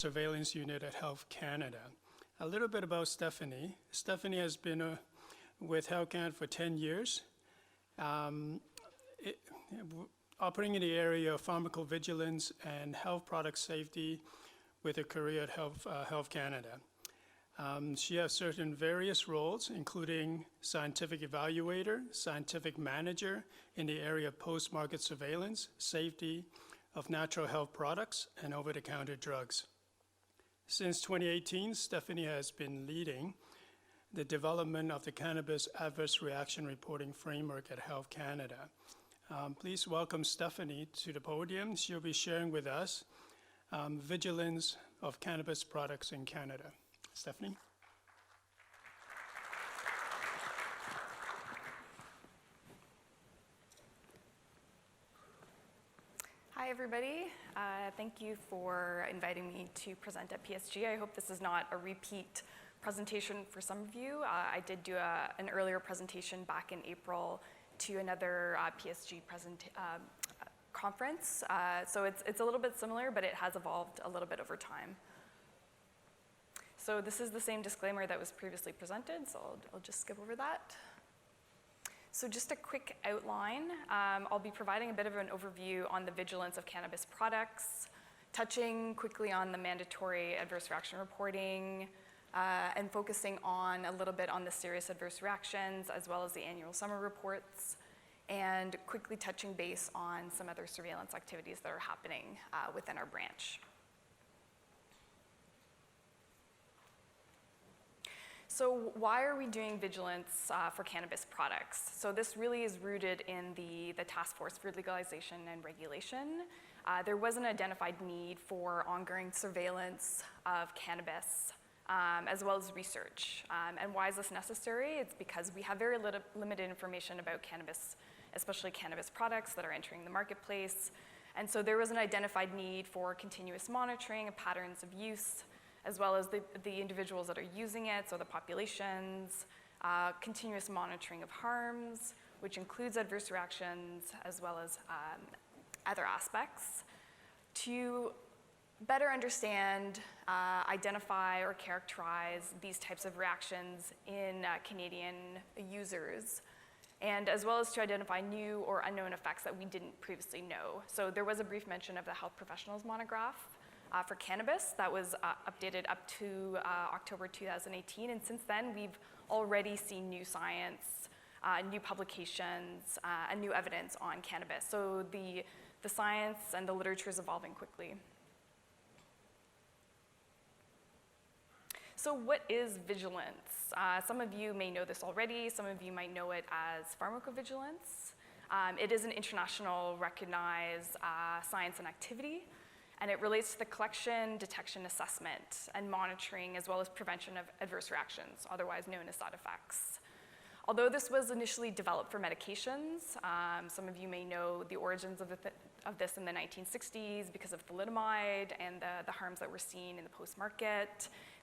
Surveillance Unit at Health Canada. A little bit about Stephanie. Stephanie has been with Health Canada for 10 years, operating in the area of pharmacovigilance and health product safety with a career at Health Canada. She has served in various roles, including scientific evaluator, scientific manager in the area of post-market surveillance, safety of natural health products, and over-the-counter drugs. Since 2018, Stephanie has been leading the development of the Cannabis Adverse Reaction Reporting Framework at Health Canada. Please welcome Stephanie to the podium. She'll be sharing with us vigilance of cannabis products in Canada. Stephanie? Hi, everybody. Thank you for inviting me to present at PSG. I hope this is not a repeat presentation for some of you. I did do an earlier presentation back in April to another PSG conference. So it's a little bit similar, but it has evolved a little bit over time. So this is the same disclaimer that was previously presented, so I'll just skip over that. So just a quick outline. I'll be providing a bit of an overview on the vigilance of cannabis products, touching quickly on the mandatory adverse reaction reporting, and focusing on a little bit on the serious adverse reactions, as well as the annual summer reports, and quickly touching base on some other surveillance activities that are happening within our branch. So why are we doing vigilance for cannabis products? So this really is rooted in the Task Force for Legalization and Regulation. There was an identified need for ongoing surveillance of cannabis, as well as research. And why is this necessary? It's because we have very limited information about cannabis, especially cannabis products that are entering the marketplace. And so there was an identified need for continuous monitoring of patterns of use, as well as the individuals that are using it, so the populations, continuous monitoring of harms, which includes adverse reactions, as well as other aspects, to better understand, identify, or characterize these types of reactions in Canadian users, and as well as to identify new or unknown effects that we didn't previously know. So there was a brief mention of the health professionals monograph for cannabis that was updated up to October 2018, and since then we've already seen new science, new publications, and new evidence on cannabis. So the science and the literature is evolving quickly. So what is vigilance? Some of you may know this already. Some of you might know it as pharmacovigilance. It is an international recognized science and activity, and it relates to the collection, detection, assessment, and monitoring, as well as prevention of adverse reactions, otherwise known as side effects. Although this was initially developed for medications, some of you may know the origins of this in the 1960s because of thalidomide and the harms that were seen in the post-market.